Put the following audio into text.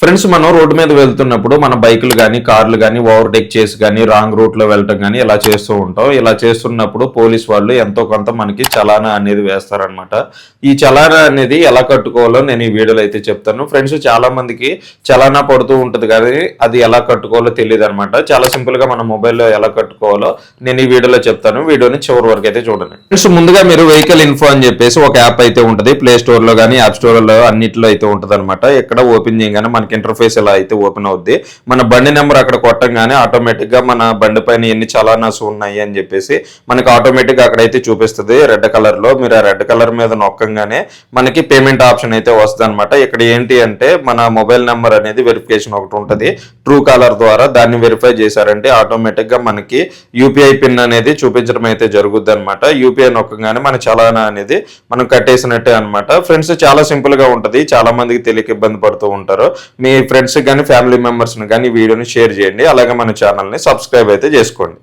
Friends, మనం road మీద వెళ్తున్నప్పుడు మన బైకులు కానీ కార్లు కానీ ఓవర్టేక్ చేసి కానీ రాంగ్ రూట్ లో వెళ్ళటం కానీ ఇలా చేస్తూ ఉంటాం. ఇలా చేస్తున్నప్పుడు పోలీస్ వాళ్ళు ఎంతో కొంత మనకి చలానా అనేది వేస్తారనమాట. ఈ చలానా అనేది ఎలా కట్టుకోవాలో నేను ఈ వీడియోలో అయితే చెప్తాను. ఫ్రెండ్స్, చాలా మందికి చలానా పడుతూ ఉంటుంది కానీ అది ఎలా కట్టుకోవాలో తెలియదు అనమాట. చాలా సింపుల్ గా మన మొబైల్లో ఎలా కట్టుకోవాలో నేను ఈ వీడియోలో చెప్తాను. వీడియోని చివరి వరకు అయితే చూడండి. ఫ్రెండ్స్, ముందుగా మీరు వెహికల్ ఇన్ఫో అని చెప్పేసి ఒక యాప్ అయితే ఉంటుంది. ప్లే స్టోర్ లో కానీ యాప్ స్టోర్ లో అన్నిట్లో అయితే ఉంటుంది అనమాట. ఇక్కడ ఓపెన్ చేయగానే మనకి ఇంటర్ఫేస్ ఎలా అయితే ఓపెన్ అవుద్ది. మన బండి నెంబర్ అక్కడ కొట్టంగానే ఆటోమేటిక్ గా మన బండి పైన ఎన్ని చలానాస్ ఉన్నాయి అని చెప్పేసి మనకి ఆటోమేటిక్ గా అక్కడైతే చూపిస్తుంది రెడ్ కలర్ లో. మీరు ఆ రెడ్ కలర్ మీద నొక్కంగానే మనకి పేమెంట్ ఆప్షన్ అయితే వస్తుంది అనమాట. ఇక్కడ ఏంటి అంటే మన మొబైల్ నెంబర్ అనేది వెరిఫికేషన్ ఒకటి ఉంటుంది. ట్రూ కాలర్ ద్వారా దాన్ని వెరిఫై చేశారంటే ఆటోమేటిక్ గా మనకి యూపీఐ పిన్ అనేది చూపించడం అయితే జరుగుద్ది అనమాట. యూపీఐ నొక్కగానే మన చలానా అనేది మనం కట్టేసినట్టే అనమాట. ఫ్రెండ్స్, చాలా సింపుల్ గా ఉంటది. చాలా మందికి తెలియక ఇబ్బంది పడుతూ ఉంటారు. మీ ఫ్రెండ్స్ కానీ ఫ్యామిలీ మెంబర్స్ కానీ వీడియోని షేర్ చేయండి. అలాగే మన ఛానల్ని సబ్స్క్రైబ్ అయితే చేసుకోండి.